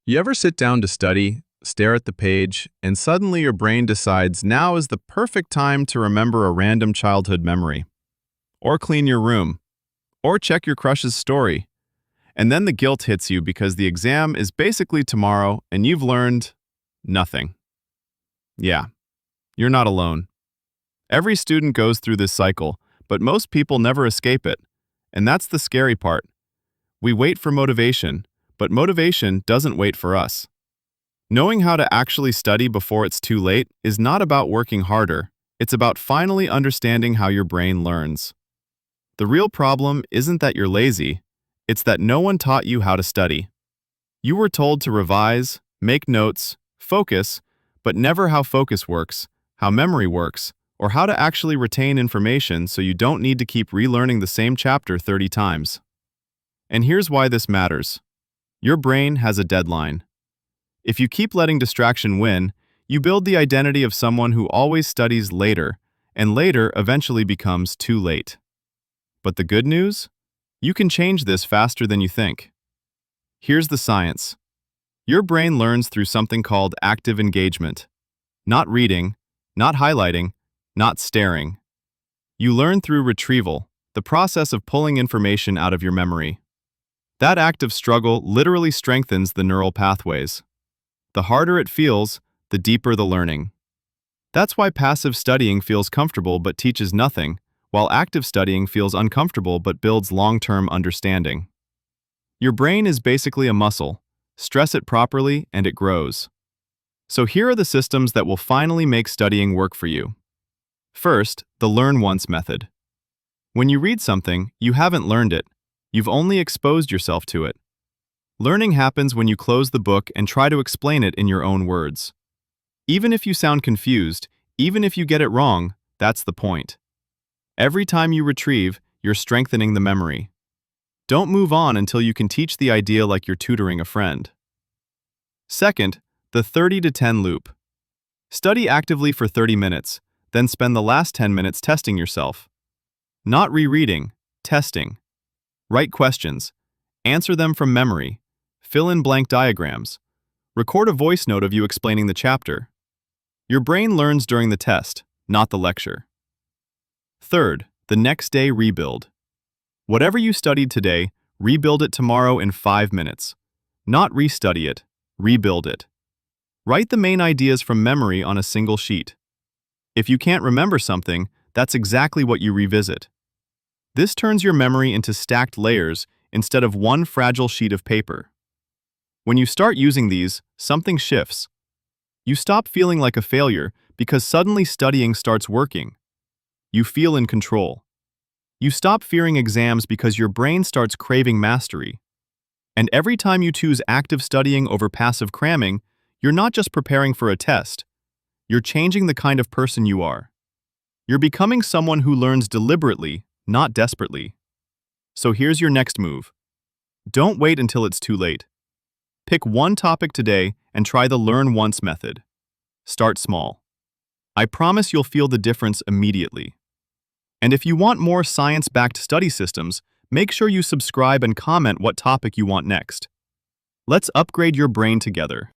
You ever sit down to study, stare at the page, and suddenly your brain decides now is the perfect time to remember a random childhood memory? Or clean your room? Or check your crush's story? And then the guilt hits you because the exam is basically tomorrow and you've learned nothing. Yeah, you're not alone. Every student goes through this cycle, but most people never escape it. And that's the scary part. We wait for motivation, but motivation doesn't wait for us. Knowing how to actually study before it's too late is not about working harder. It's about finally understanding how your brain learns. The real problem isn't that you're lazy, it's that no one taught you how to study. You were told to revise, make notes, focus, but never how focus works, how memory works, or how to actually retain information so you don't need to keep relearning the same chapter 30 times. And here's why this matters. Your brain has a deadline. If you keep letting distraction win, you build the identity of someone who always studies later, and later eventually becomes too late. But the good news? You can change this faster than you think. Here's the science. Your brain learns through something called active engagement. Not reading, not highlighting, not staring. You learn through retrieval, the process of pulling information out of your memory. That act of struggle literally strengthens the neural pathways. The harder it feels, the deeper the learning. That's why passive studying feels comfortable but teaches nothing, while active studying feels uncomfortable but builds long-term understanding. Your brain is basically a muscle. Stress it properly and it grows. So here are the systems that will finally make studying work for you. First, the learn once method. When you read something, you haven't learned it. You've only exposed yourself to it. Learning happens when you close the book and try to explain it in your own words. Even if you sound confused, even if you get it wrong, that's the point. Every time you retrieve, you're strengthening the memory. Don't move on until you can teach the idea like you're tutoring a friend. Second, the 30 to 10 loop. Study actively for 30 minutes, then spend the last 10 minutes testing yourself. Not rereading, testing. Write questions. Answer them from memory. Fill in blank diagrams. Record a voice note of you explaining the chapter. Your brain learns during the test, not the lecture. Third, the next day rebuild. Whatever you studied today, rebuild it tomorrow in 5 minutes. Not restudy it, rebuild it. Write the main ideas from memory on a single sheet. If you can't remember something, that's exactly what you revisit. This turns your memory into stacked layers instead of one fragile sheet of paper. When you start using these, something shifts. You stop feeling like a failure because suddenly studying starts working. You feel in control. You stop fearing exams because your brain starts craving mastery. And every time you choose active studying over passive cramming, you're not just preparing for a test. You're changing the kind of person you are. You're becoming someone who learns deliberately, not desperately. So here's your next move. Don't wait until it's too late. Pick one topic today and try the learn once method. Start small. I promise you'll feel the difference immediately. And if you want more science-backed study systems, make sure you subscribe and comment what topic you want next. Let's upgrade your brain together.